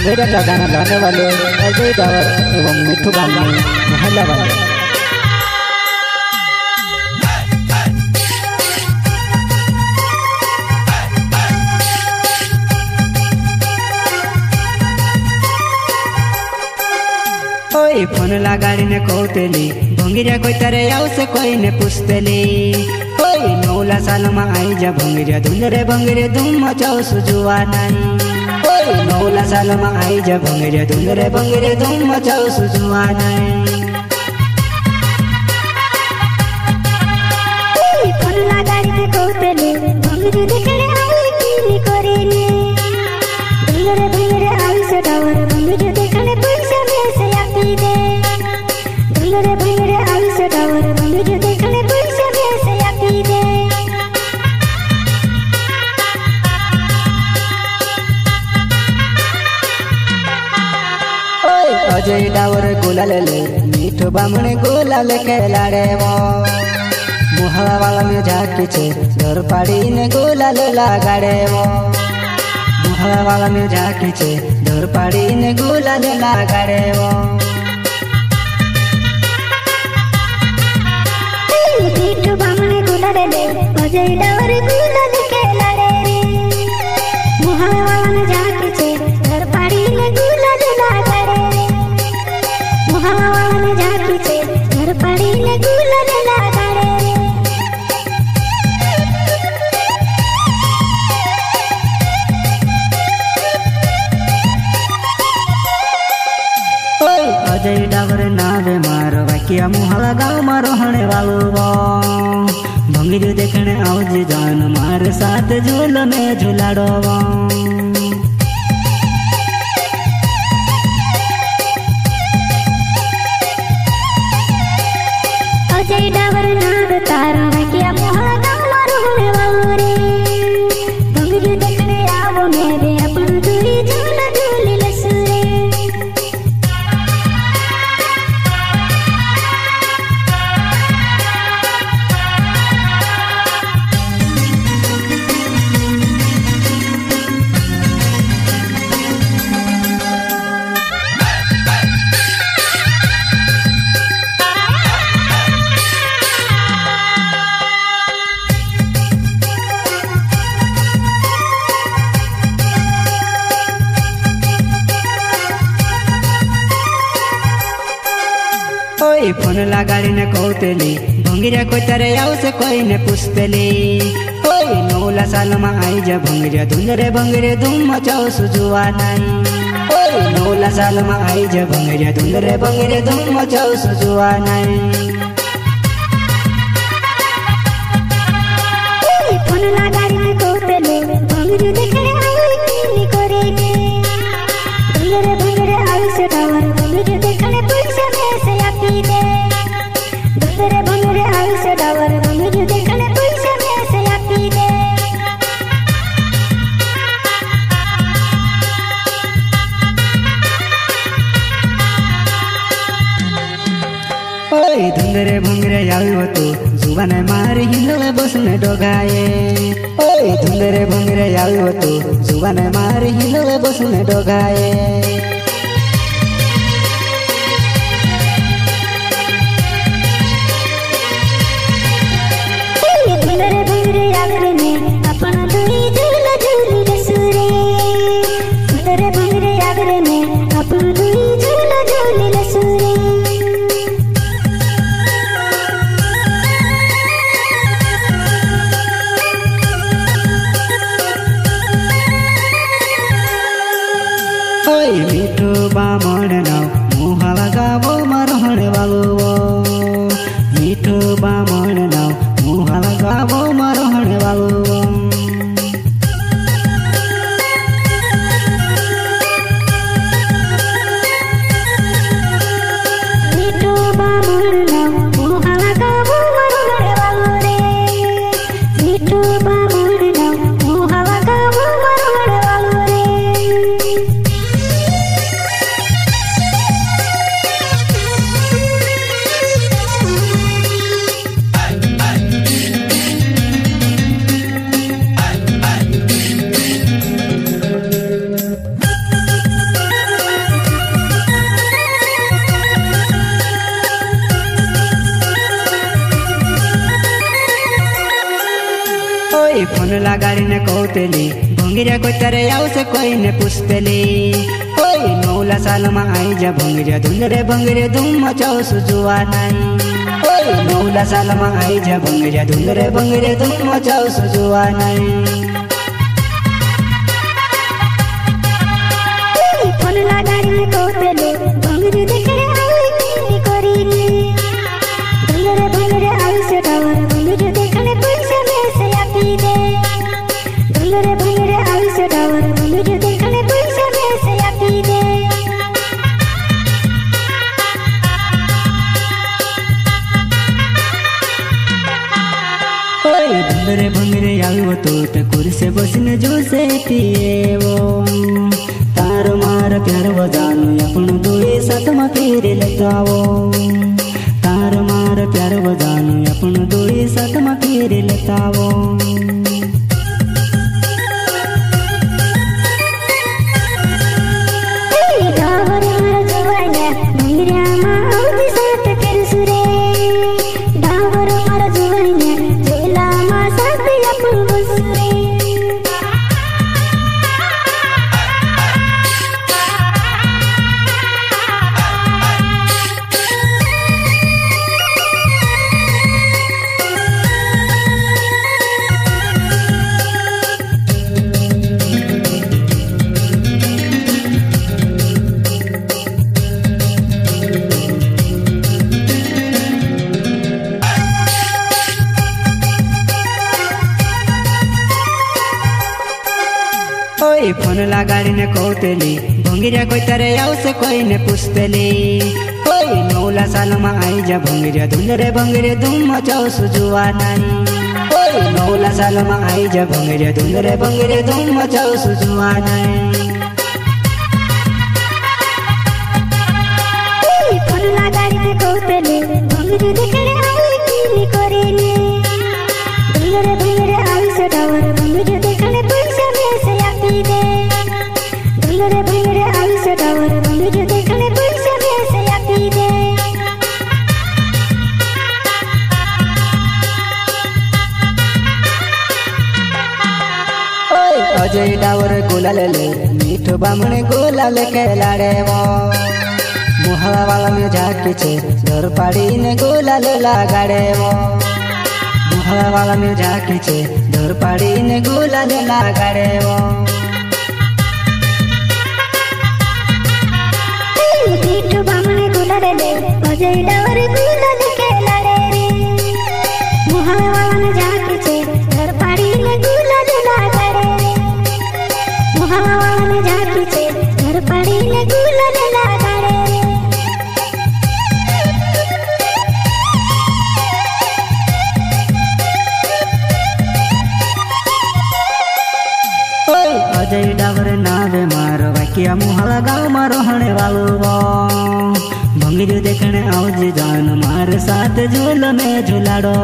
मेरा का गाना गाने वाले अजय डावर एवं मिठू बामणी मोहल्ला वाले। ओए फोन लगाड़ी ने कहतेली भंगिरिया कोई तारे आओ से कोई ने पूछतेली। ओए नौला साल में आई जा भंगिरिया भंगिरे धूम मचाओ सुजुआ नहीं। ओए नौला साल में आई जा भंगिरिया भंगिरे धूम मचाओ सुजुआ नहीं। फोन लगाड़ी ने कहतेली भंगिरी देखले आई की करेली। भंगिरे आई से डावर भंगिरी देखले पैसा में से आती दे। भंगिरे आई से डावर भंगिरी देखले पैसा में से आती दे। ओए अजय डावर गुलाल ले मिठू बामणी गुलाल खेलाड़े वो। मुहला वाला में झाकी छे घर पाड़ी ने गुलाल लगाड़े वो। मुहला वाला में झाकी छे घर पाड़ी ने गुलाल लगाड़े वो। मिठू बामणी गुलाल ले अजय डावर गुलाल खेलाड़े रे। मुहला वाला में झाकी छे घर पाड़ी ने गुलाल लगाड़े रे। मुहला वाला में झाकी छे घर पाड़ी ने गुलाल लगाड़े रे। अजय डावर नावे मारो वाकिया मुहला गाँव में रहने वालो वो। भंगिरी देखने आओ जी जान मारे साथ झूल में झूलाड़ो वो। अजय डावर नाव तारा वाकिया मुहला गाँव में रहने वालो रे। भंगिरी देखने आओ मेरे अपन दूरी झूला झूली लसुरे। ओए फोन लगाड़ी ने कहतेली भंगिरिया कोई तारे आओ से कोई ने पूछतेली। ओए नौला साल में आई जा भंगिरिया भंगिरे धूम मचाओ सुजुआ नहीं। ओए नौला साल में आई जा भंगिरिया भंगिरे धूम मचाओ सुजुआ नहीं। फोन लगाड़ी ने कहतेली भंगिरी देखले आई की करेली। भंगिरे आई से डावर भंगिरी देखले पैसा में से आती दे। भंगिरे आई से डावर भंगिरी देखले पैसा में से आती दे। ओए धुंगरे भंगरे आयो तो जुबान मारी हिलवे बसने डोगाए। ओए धुंगरे भंगरे आयो तो जुबान मारी हिलवे बसने डोगाए। भंगिरे आगरे में अपना दूरी झूला झूली लसुरे। भंगिरे आगरे में अपना दूरी झूला झूली लसुरे। ओए मिठू बामण नाव मुहला गावो में रहने वालो वो। मिठू बामण नाव मुहला गावो में रहने वालो वो। मिठू बामण नाव मुहला गावो में रहने वालो रे। मिठू बामण नाव मुहला गावो में रहने वालो रे। લગાડીને કૌતલી ભંગીરા કોઈ તારે આવશે કોઈને પૂછતેલી ઓય નવલા સાલમાં આઈ જા ભંગીરા ભંગીરે ધૂમ મચાવશું જોવા નાઈ ઓય નવલા સાલમાં આઈ જા ભંગીરા ભંગીરે ધૂમ મચાવશું જોવા નાઈ ફોન લગાડીને કૌતલી ભંગીરી દેખે આવી પીલી કરીને ભંગીરે આવશે ટાવર ભંગીરી દેખને પૈસા મેસે આપી દે ભંગીરે આવશે ટાવર ભંગીરી દેખને પૈસા મેસે આપી દે ઓય ભંગીરે આવ્યો તો તે ખુરશે બસીને જોશે પીએવો તારો માર પ્યાર વજાનું આપણું દોય સાથમાં ફેરે લેતો આવો તારો માર પ્યાર વજાનું આપણું દોય સાથમાં ફેરે લેતો આવો ડાવર મારા જોવાયા ભંગીરામાં આવતી સાથ કરશું રે ડાવર મારા જોવાયા જોલામાં સાથ આપણું બસું રે ઓય ફોન લગાડીને કૌતલી ભંગીરા કોઈ તારે આવશે કોઈને પૂછતેલી ઓય નવલા સાલમાં આઈ જા ભંગીરા ભંગીરે ધૂમ મચાવશું જોવા નાઈ ઓય નવલા સાલમાં આઈ જા ભંગીરે ધૂમ મચાવશું જોવા નાઈ ફોન લગાડીને કૌતલી ભંગીરી દેખે આવી પીલી કરીને ભંગીરે આવશે ટાવર ભંગીરે દેખને પૈસા મેસે આપી દે ભંગીરે આવશે ટાવર ભંગીરે દેખને પૈસા મેસે આપી દે ઓય અજય ડાવર ગુલાલ લે મીઠો બામણે ગુલાલ ખેલાડેવો મોહળા વાળાને ઝાકી છે ઘર પાડીને ગુલાલ લગાડેવો મોહળા વાળાને ઝાકી છે ઘર પાડીને ગુલાલ લગાડેવો મીઠું બામણે ગુલાલ લે અજય ડાવર ગુલાલ ખેલાડે રે મોહાવાળાને ઝાકી છે ઘર પાડીને ગુલાલ લગાડે રે મોહાવાળાને ઝાકી છે ઘર પાડીને ગુલાલ લગાડે રે ઓય અજય ડાવર નાવે મારો વાક્યા મોહળા ગામમાં રોહણે વાળવો ભંગીરું દેખણે આવજે જાન માર સાથ ઝૂલ મેં ઝુલાડો